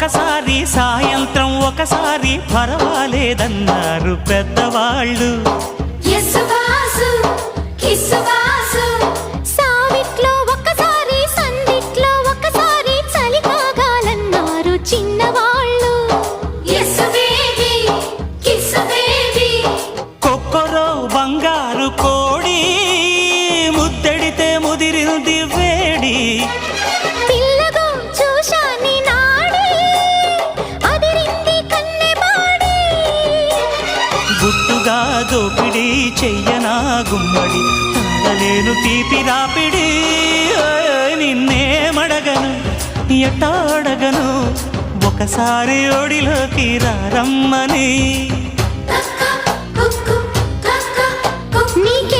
ఒకసారి సాయంత్రం ఒకసారి పర్వాలేదన్నారు పెద్దవాళ్ళు. సావిట్లో ఒకసారి సందిట్లో ఒకసారి చలి కాగాలన్నారు చిన్నవాళ్ళు. కొక్కరో బంగారు కోడి ముద్దడితే ముదిరింది వేడి. పిల్లగో చూశాని నాడి అదిరింది కన్నెమాడి. గుట్టుగా దోపిడి చెయ్యనా గుమ్మడి తాళలేను తీపి రాపిడి. నిన్నేమడగను ఎట్టాడగను ఒకసారి ఒడిలోకి రమ్మని. నీకే